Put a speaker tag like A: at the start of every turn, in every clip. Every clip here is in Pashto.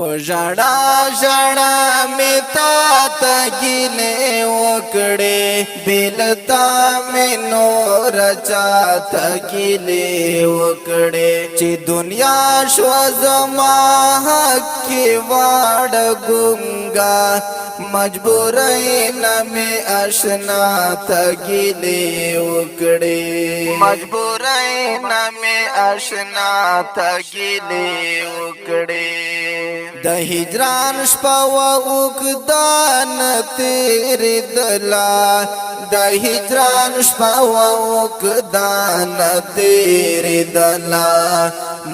A: پژړا ژړا می تا ته ګیلې وکړې بېلتا مې نور چا ته ګیلې وکړې چې دنیا شوه زما حق کې واړه ګونګا مجبوری نه مې اشنا ته ګیلې وکړې مجبوری نه مې اشنا ته ګیلې وکړې د هجران شپه و اوږدان تېرېدله د هجران شپه و اوږدان تېرېدله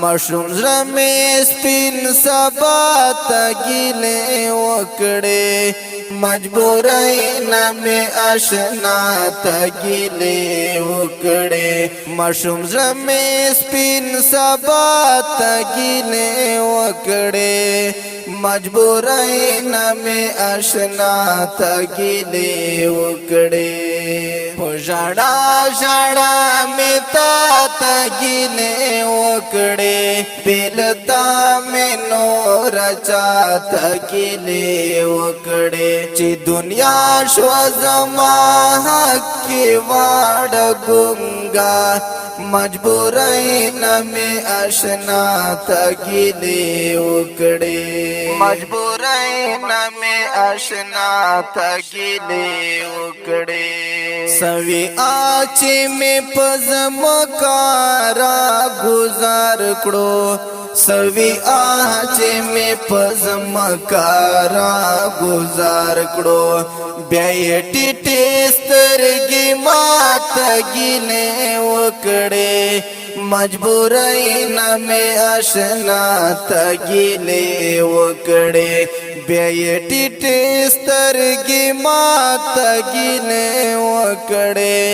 A: مشوم زړه مې سپین سبا ته ګیلې وکړې مجبوری نه مې اشنا ته ګیلې وکړې مشوم زړه مې سپین سبا ته ګیلې وکړې مجبوری نه مې اشنا ته ګیلې وکړې پژړا ژړا مې تا ته ګیلې وکړې بېلتا مې نور چا ته ګیلې وکړې چې دنیا شوه زما حق کې واړه ګونګا مجبوری نه مې اشنا ته ګیلې وکړې مجبوری نه مې اشنا ته ګیلې وکړې سوي چې مې په ځمکه را ګزار کړو سوي چې مې په ځمکه را ګزار کړو بیا یې ټیټې سترګې ماته ګیلې وکړې مجبوری نه مې اشنا ته ګیلې وکړې بیا یې ټیټې سترګې ماته ګیلې وکړې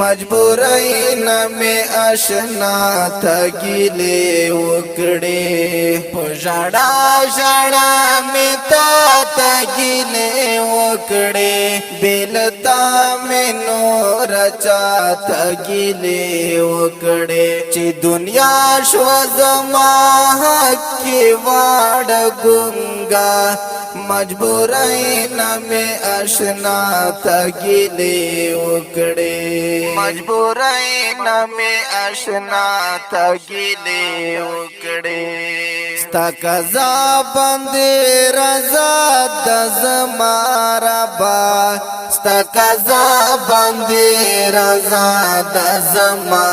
A: مجبوری نه مې اشنا ته ګیلې وکړې پژړا ژړا مې تا ته ګیلې وکړې بېلتا مې نور چا ته ګیلې وکړې چې دنیا شوه زما حق کې واړه ګونګا مجبوری نه مې اشنا ته ګیلې وکړې مجبوری نه مې اشنا ته ګیلې وکړې ستا قضا باندې رضا د زما ربا ستا قضا باندې رضا د زما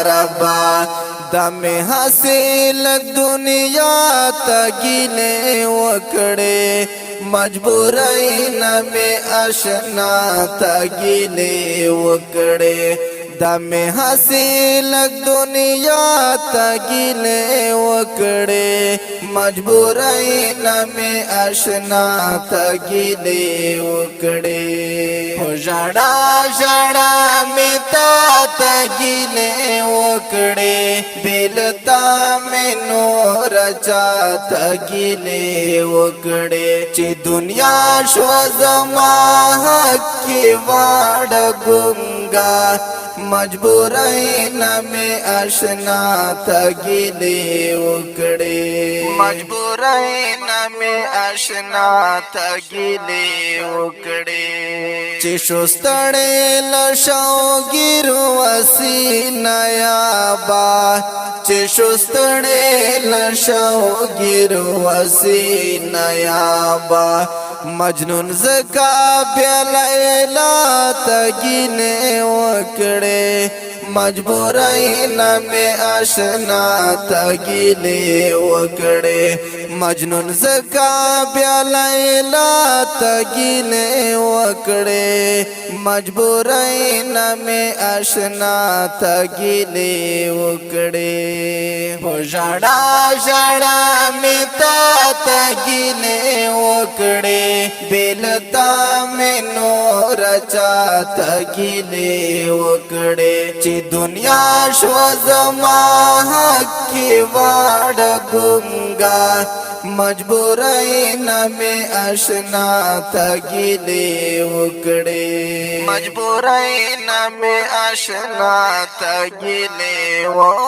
A: ربا دا مې حاصل دنیا ته ګیلې وکړې مجبوری نه مې اشنا ته ګیلې وکړې دا مې حاصل دنیا ته ګیلې وکړې مجبوری نه مې اشنا ته ګیلې وکړې پژړا ژړا مې تا ته ګیلې وکړې بېلتا مې نور چا ته ګیلې وکړې چې دنیا شوه زما حق کې واړه ګونګا مجبوری نه مې اشنا ته ګیلې وکړې مجبوری نه مې اشنا ته ګیلې وکړې چې شو ستړی له شوګیر وسینه یابا چې شو ستړی له شوګیر وسینه یابا مجنون زکا بیا لیلا ته ګیلې وکړې مجبوری نه مې اشنا ته ګیلې وکړې مجنون زکا بیا لیلا ته ګیلې وکړې مجبوری نه مې اشنا ته ګیلې وکړې پژړا ژړا مې تا ته ګیلې وکړې بېلتا مې نور چا ته ګیلې وکړې چې دنیا شوه زما حق کې واړه ګونګا مجبوری نه مې اشنا ته ګیلې وکړې مجبوری نه مې اشنا ته ګیلې وکړې